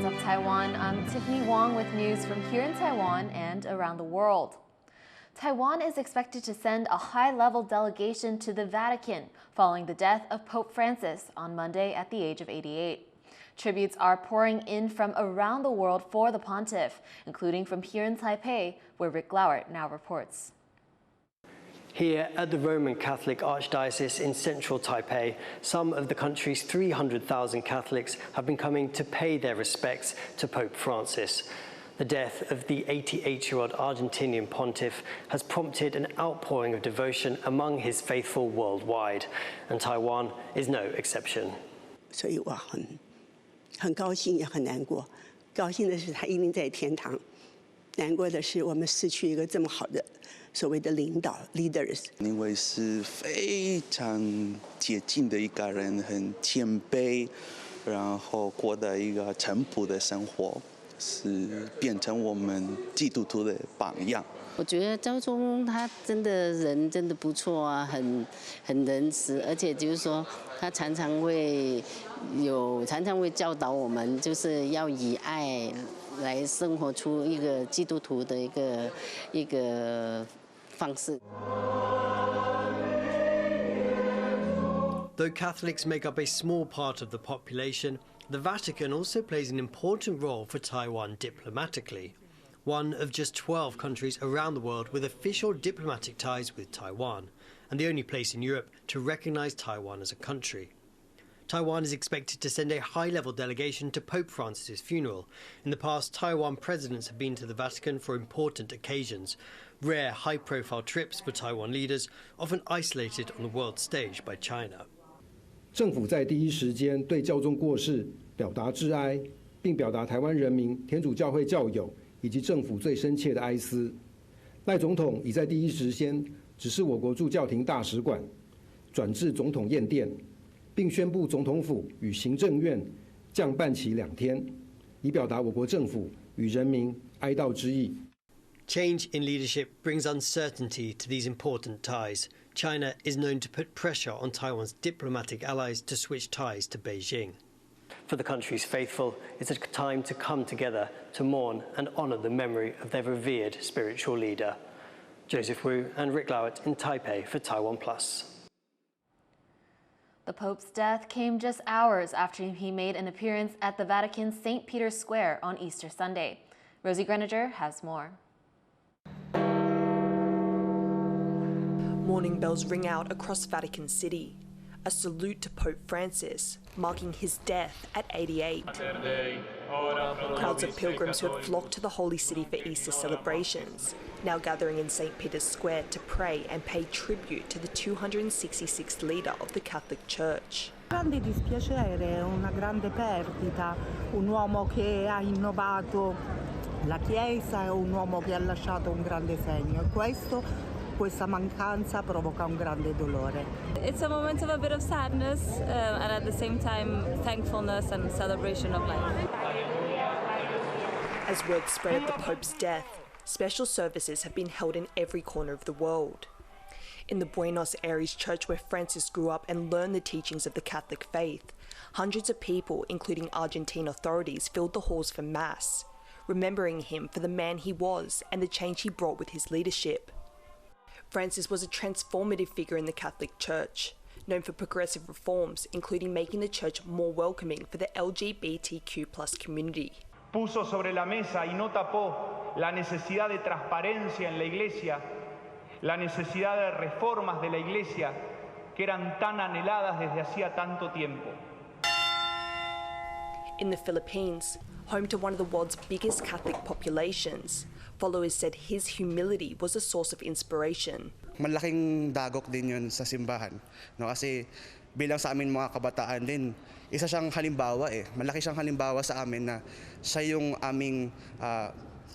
What's up, Taiwan? I'm Tiffany Wong with news from here in Taiwan and around the world. Taiwan is expected to send a high-level delegation to the Vatican following the death of Pope Francis on Monday at the age of 88. Tributes are pouring in from around the world for the pontiff, including from here in Taipei, where Rick Lauert now reports. Here at the Roman Catholic Archdiocese in central Taipei, some of the country's 300,000 Catholics have been coming to pay their respects to Pope Francis. The death of the 88-year-old Argentinian pontiff has prompted an outpouring of devotion among his faithful worldwide, and Taiwan is no exception. 所以我很高兴也很难过，高兴的是他一定在天堂，难过的是我们失去一个这么好的所谓的领导 leaders。因为是非常接近的一个人，很谦卑，然后过的一个淳朴的生活，是变成我们基督徒的榜样。我觉得教宗他真的人真的不错啊，很仁慈，而且就是说他常常会教导我们，就是要以爱来生活出一个基督徒的一个方式。Though Catholics make up a small part of the population, the Vatican also plays an important role for Taiwan diplomatically. One of just 12 countries around the world with official diplomatic ties with Taiwan, and the only place in Europe to recognise Taiwan as a country. Taiwan is expected to send a high-level delegation to Pope Francis's funeral. In the past, Taiwan presidents have been to the Vatican for important occasions, rare high-profile trips for Taiwan leaders, often isolated on the world stage by China. 政府在第一时间对教宗过世表达致哀，并表达台湾人民、天主教会教友以及政府最深切的哀思。赖总统已在第一时间指示我国驻教廷大使馆转至总统宴殿，并宣布总统府与行政院降半旗2天，以表达我国政府与人民哀悼之意。Change in leadership brings uncertainty to these important ties. China is known to put pressure on Taiwan's diplomatic allies to switch ties to Beijing. For the country's faithful, it's a time to come together to mourn and honour the memory of their revered spiritual leader. Joseph Wu and Rick Lauert in Taipei for TaiwanPlus. The Pope's death came just hours after he made an appearance at the Vatican's St. Peter's Square on Easter Sunday. Rosie Greninger has more. Morning bells ring out across Vatican City. A salute to Pope Francis, marking his death at 88. Crowds of pilgrims who have flocked to the Holy City for Easter celebrations, now gathering in St. Peter's Square to pray and pay tribute to the 266th leader of the Catholic Church. Grande dispiacere, una grande perdita, un uomo che ha innovato la Chiesa e un uomo che ha lasciato un grande segno. Questa mancanza provoca un grande dolore. It's a moment of a bit of sadness and at the same time thankfulness and celebration of life. As word spread of the Pope's death, special services have been held in every corner of the world. In the Buenos Aires church where Francis grew up and learned the teachings of the Catholic faith, hundreds of people, including Argentine authorities, filled the halls for Mass, remembering him for the man he was and the change he brought with his leadership. Francis was a transformative figure in the Catholic Church, known for progressive reforms, including making the church more welcoming for the LGBTQ+ community. Puso sobre la mesa y no tapó la necesidad de transparencia en la Iglesia, la necesidad de reformas de la Iglesia que eran tan anheladas desde hacía tanto tiempo. In the Philippines, home to one of the world's biggest Catholic populations, followers said his humility was a source of inspiration. Malaking dagok din yun sa simbahan, no? Kasi bilang sa amin mga kabataan din, isa siyang halimbawa malaki siyang halimbawa sa amin na siya yung aming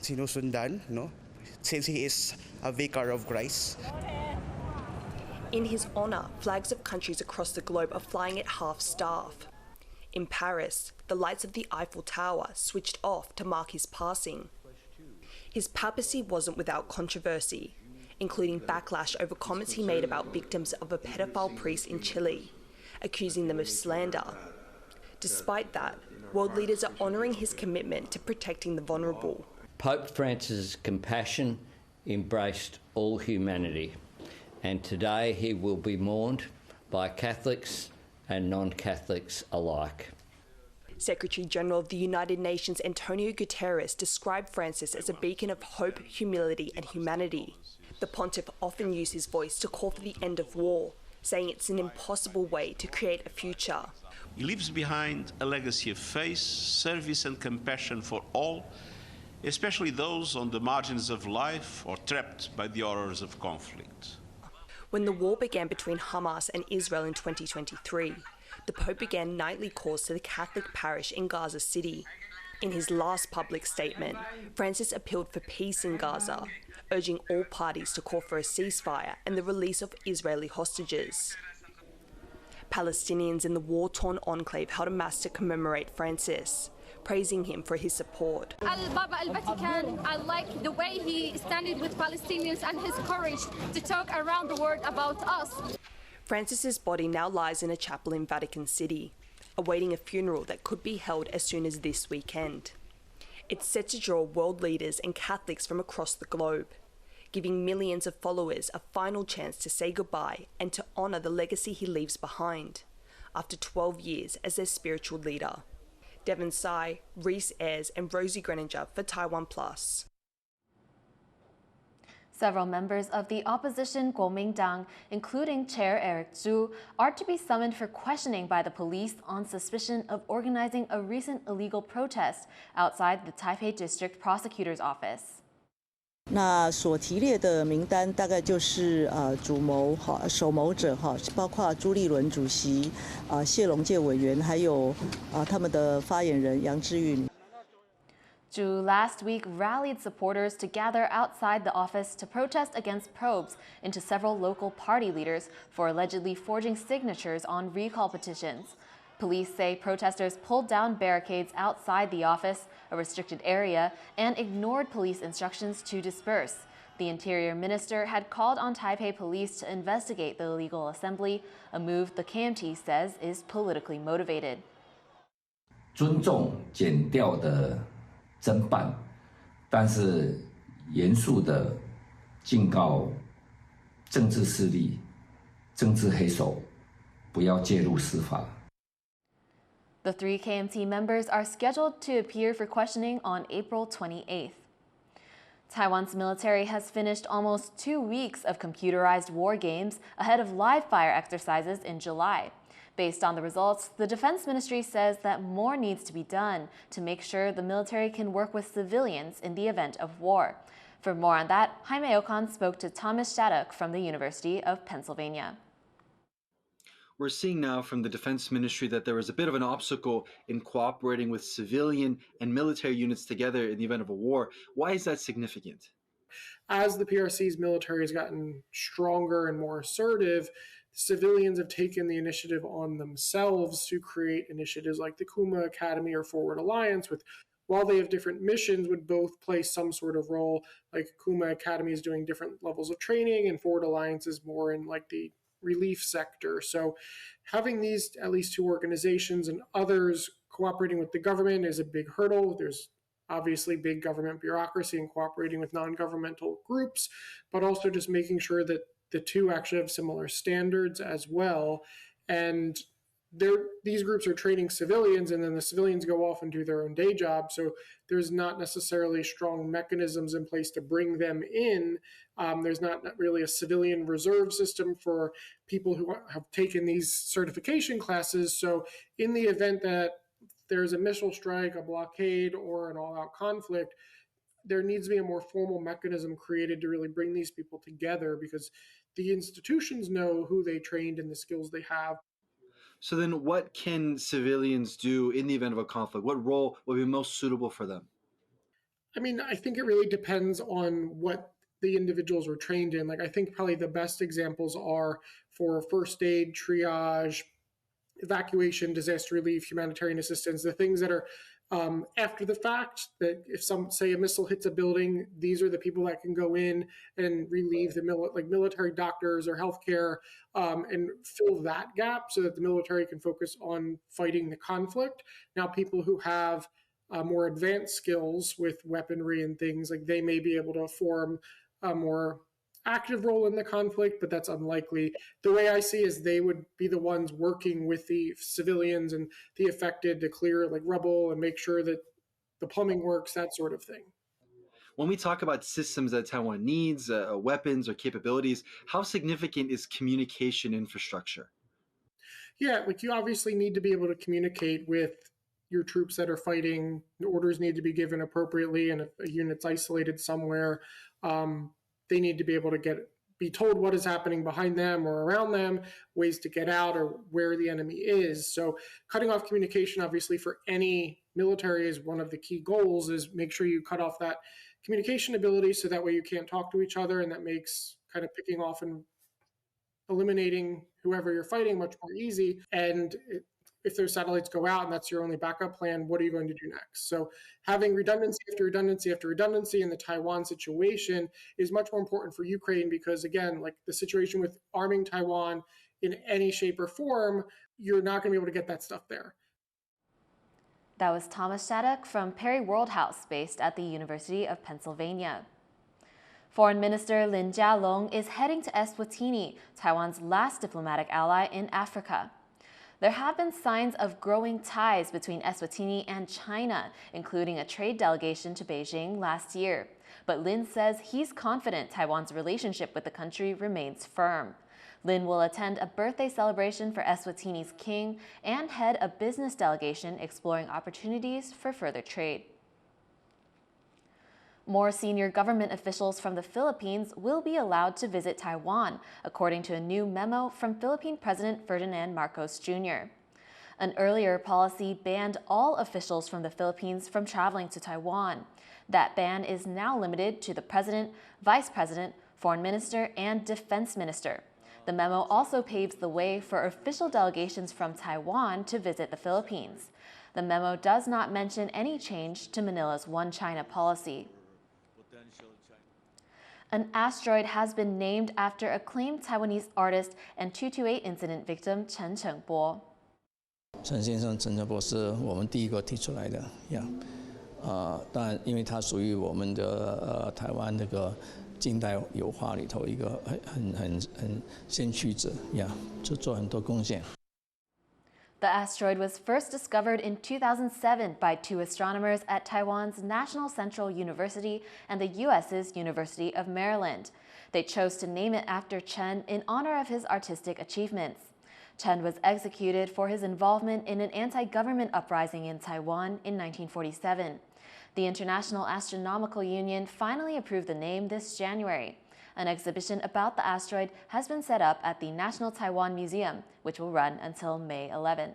sinusundan, no? Since he is a vicar of Christ. In his honor, flags of countries across the globe are flying at half-staff. In Paris, the lights of the Eiffel Tower switched off to mark his passing. His papacy wasn't without controversy, including backlash over comments he made about victims of a pedophile priest in Chile, accusing them of slander. Despite that, world leaders are honouring his commitment to protecting the vulnerable. Pope Francis' compassion embraced all humanity, and today he will be mourned by Catholics and non-Catholics alike. Secretary-General of the United Nations Antonio Guterres described Francis as a beacon of hope, humility and humanity. The pontiff often used his voice to call for the end of war, saying it's an impossible way to create a future. He leaves behind a legacy of faith, service and compassion for all, especially those on the margins of life or trapped by the horrors of conflict. When the war began between Hamas and Israel in 2023, the Pope began nightly calls to the Catholic parish in Gaza City. In his last public statement, Francis appealed for peace in Gaza, urging all parties to call for a ceasefire and the release of Israeli hostages. Palestinians in the war-torn enclave held a mass to commemorate Francis, praising him for his support. Vatican, I like the way he standing with Palestinians and his courage to talk around the world about us. Francis's body now lies in a chapel in Vatican City, awaiting a funeral that could be held as soon as this weekend. It's set to draw world leaders and Catholics from across the globe, giving millions of followers a final chance to say goodbye and to honour the legacy he leaves behind, after 12 years as their spiritual leader. Devon Tsai, Reese Ayres and Rosie Greninger for TaiwanPlus. Several members of the opposition Kuomintang, including Chair Eric Zhu, are to be summoned for questioning by the police on suspicion of organizing a recent illegal protest outside the Taipei District Prosecutor's Office. 那所提列的名单大概就是主谋首谋者包括朱立伦主席谢龙介委员还有他们的发言人杨志运。 Zhu last week rallied supporters to gather outside the office to protest against probes into several local party leaders for allegedly forging signatures on recall petitions. Police say protesters pulled down barricades outside the office, a restricted area, and ignored police instructions to disperse. The Interior Minister had called on Taipei police to investigate the illegal assembly, a move the KMT says is politically motivated. 尊重检调的 侦办，但是严肃地警告政治势力、政治黑手不要介入司法。 The three KMT members are scheduled to appear for questioning on April 28th. Taiwan's military has finished almost 2 weeks of computerized war games ahead of live-fire exercises in July. Based on the results, the Defense Ministry says that more needs to be done to make sure the military can work with civilians in the event of war. For more on that, Jaime Okan spoke to Thomas Shattuck from the University of Pennsylvania. We're seeing now from the Defense Ministry that there was a bit of an obstacle in cooperating with civilian and military units together in the event of a war. Why is that significant? As the PRC's military has gotten stronger and more assertive, civilians have taken the initiative on themselves to create initiatives like the Kuma Academy or Forward Alliance, while they have different missions, would both play some sort of role. Like Kuma Academy is doing different levels of training and Forward Alliance is more in like the relief sector. So having these at least two organizations and others cooperating with the government is a big hurdle. There's obviously big government bureaucracy and cooperating with non-governmental groups, but also just making sure that the two actually have similar standards as well. And these groups are training civilians, and then the civilians go off and do their own day job. So there's not necessarily strong mechanisms in place to bring them in. There's not really a civilian reserve system for people who have taken these certification classes. So in the event that there's a missile strike, a blockade, or an all-out conflict, there needs to be a more formal mechanism created to really bring these people together, because the institutions know who they trained and the skills they have. So then what can civilians do in the event of a conflict? What role would be most suitable for them? I mean, I think it really depends on what the individuals were trained in. Like, I think probably the best examples are for first aid, triage, evacuation, disaster relief, humanitarian assistance, the things that are after the fact, that if say a missile hits a building, these are the people that can go in and relieve the military doctors or healthcare, and fill that gap so that the military can focus on fighting the conflict. Now, people who have more advanced skills with weaponry and things, like they may be able to form a more active role in the conflict, but that's unlikely. The way I see is they would be the ones working with the civilians and the affected to clear like rubble and make sure that the plumbing works, that sort of thing. When we talk about systems that Taiwan needs, weapons or capabilities, how significant is communication infrastructure? Yeah, like you obviously need to be able to communicate with your troops that are fighting. Orders need to be given appropriately, and if a unit's isolated somewhere, they need to be able to be told what is happening behind them or around them, ways to get out, or where the enemy is. So cutting off communication, obviously, for any military is one of the key goals, is make sure you cut off that communication ability so that way you can't talk to each other, and that makes kind of picking off and eliminating whoever you're fighting much more easy. And if those satellites go out and that's your only backup plan, what are you going to do next? So having redundancy after redundancy after redundancy in the Taiwan situation is much more important for Ukraine, because again, like the situation with arming Taiwan in any shape or form, you're not going to be able to get that stuff there. That was Thomas Shattuck from Perry Worldhouse, based at the University of Pennsylvania. Foreign Minister Lin Jialong is heading to Eswatini, Taiwan's last diplomatic ally in Africa. There have been signs of growing ties between Eswatini and China, including a trade delegation to Beijing last year. But Lin says he's confident Taiwan's relationship with the country remains firm. Lin will attend a birthday celebration for Eswatini's king and head a business delegation exploring opportunities for further trade. More senior government officials from the Philippines will be allowed to visit Taiwan, according to a new memo from Philippine President Ferdinand Marcos Jr. An earlier policy banned all officials from the Philippines from traveling to Taiwan. That ban is now limited to the president, vice president, foreign minister, and defense minister. The memo also paves the way for official delegations from Taiwan to visit the Philippines. The memo does not mention any change to Manila's One China policy. An asteroid has been named after acclaimed Taiwanese artist and 228 incident victim Chen Chengbo. 陈先生，陈诚博是我们第一个提出来的呀，当然，因为他属于我们的台湾那个近代油画里头一个很先驱者呀，就做很多贡献。 The asteroid was first discovered in 2007 by two astronomers at Taiwan's National Central University and the U.S.'s University of Maryland. They chose to name it after Chen in honor of his artistic achievements. Chen was executed for his involvement in an anti-government uprising in Taiwan in 1947. The International Astronomical Union finally approved the name this January. An exhibition about the asteroid has been set up at the National Taiwan Museum, which will run until May 11th.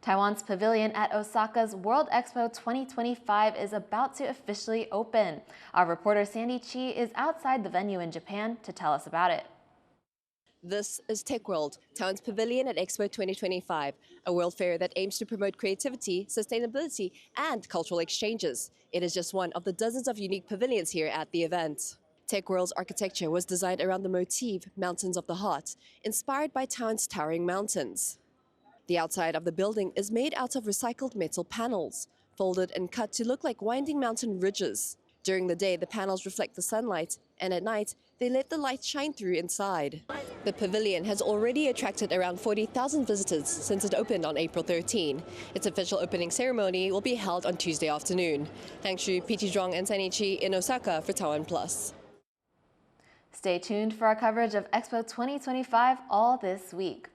Taiwan's Pavilion at Osaka's World Expo 2025 is about to officially open. Our reporter Sandy Chi is outside the venue in Japan to tell us about it. This is TechWorld, Taiwan's Pavilion at Expo 2025, a world fair that aims to promote creativity, sustainability, and cultural exchanges. It is just one of the dozens of unique pavilions here at the event. TechWorld's architecture was designed around the motif Mountains of the Heart, inspired by Taiwan's towering mountains. The outside of the building is made out of recycled metal panels, folded and cut to look like winding mountain ridges. During the day, the panels reflect the sunlight, and at night, they let the light shine through inside. The pavilion has already attracted around 40,000 visitors since it opened on April 13. Its official opening ceremony will be held on Tuesday afternoon. Hangshu, PT Zhuang, and Sanichi in Osaka for TaiwanPlus. Stay tuned for our coverage of Expo 2025 all this week.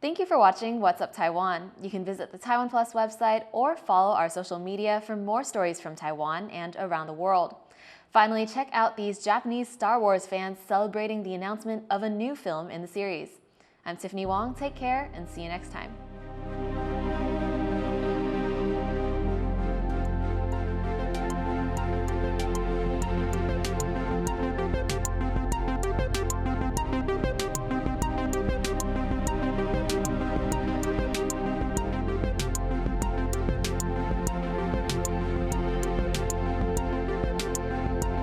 Thank you for watching What's Up Taiwan. You can visit the TaiwanPlus website or follow our social media for more stories from Taiwan and around the world. Finally, check out these Japanese Star Wars fans celebrating the announcement of a new film in the series. I'm Tiffany Wong. Take care and see you next time.